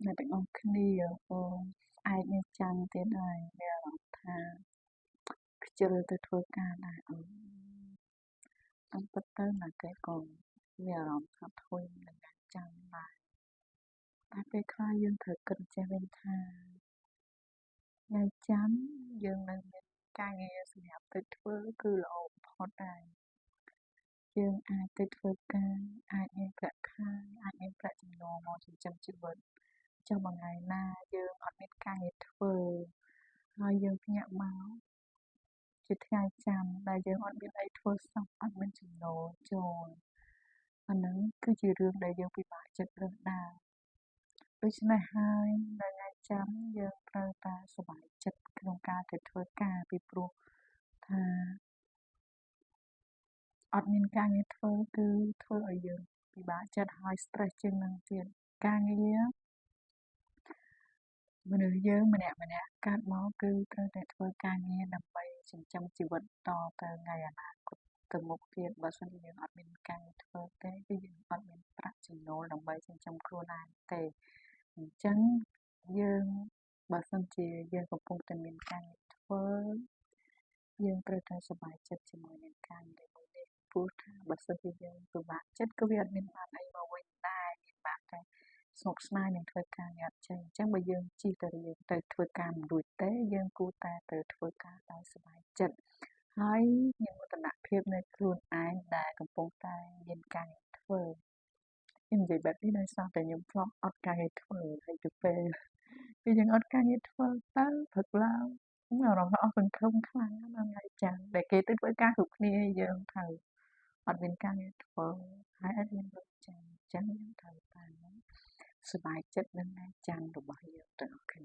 អ្នកទាំងអស់គ្នាផ្អែកនឹងចាំងទៀតហើយមានអារម្មណ៍ថាខ្ជិលទៅធ្វើការដែរតាមពិតទៅណាគេក៏មានអារម្មណ៍ថាធុញនឹងការចាំងដែរតែពេលខ្លះយើងត្រូវគិតចេះវិញថាថ្ងៃចាំយើងនៅមានការងារសម្រាប់ទៅធ្វើគឺល្អបំផុតដែរយើងអាចទៅធ្វើការអាចមានប្រាក់ខែអាចមានប្រាក់ចំណូលមកចិញ្ចឹមជីវិតចុះមួយថ្ងៃណាយើងអត់មានការងារធ្វើហើយយើងភ្ញាក់មកជាថ្ងៃចាំដែលយើងអត់មានអីធ្វើសោះអត់មានចំណូលចូលអាហ្នឹងគឺជារឿងដែលយើងពិបាកចិត្តរើសដែរដូច្នេះហើយនៅថ្ងៃចាំយើងត្រូវតែសប្បាយចិត្តក្នុងការទៅធ្វើការពីព្រោះថាអត់មានការងារធ្វើគឺធ្វើឲ្យយើងពិបាកចិត្តហើយ stress ជាងនឹងទៀតការងារមនុស្សយើងម្នាក់កើតមកគឺត្រូវតែធ្វើការងារដើម្បីចិញ្ចឹមជីវិតតទៅថ្ងៃអនាគតទៅមុខទៀតបើសិនជាយើងអត់មានការងារធ្វើទេគឺយើងអត់មានប្រាក់ចំណូលដើម្បីចិញ្ចឹមខ្លួនឯងទេអញ្ចឹងយើងបើសិនជាយើងកំពុងតែមានការងារធ្វើយើងត្រូវតែសប្បាយចិត្តជាមួយនឹងការងារមួយនេះព្រោះថាបើសិនជាយើងពិបាកចិត្តក៏វាអត់មានបានអីមកវិញដែរមានបានតែស្មុគស្មាញនឹងធ្វើការងារអត់ចេញអញ្ចឹងបើយើងជិះទៅរៀនទៅធ្វើការមិនរួចទេយើងគួរតែទៅធ្វើការដោយសប្បាយចិត្តហើយមានមោទនភាពនៅខ្លួនឯងដែលកំពុងតែមានការងារធ្វើខ្ញុំនិយាយបែបនេះដោយសារតែខ្ញុំធ្លាប់អត់ការងារធ្វើហើយទៅពេលយើងអត់ការងារធ្វើទៅព្រឹកឡើងអារម្មណ៍ថាអស់សង្ឃឹមខ្លាំងណាស់ថ្ងៃចាំដែលគេទៅធ្វើការគ្រប់គ្នាយើងត្រូវអត់មានការងារធ្វើហើយអត់មានលុយចាយអញ្ចឹងយើងត្រូវតែសប្បាយចិត្តនឹងថ្ងៃចាំរបស់យើងទាំងអស់គ្នា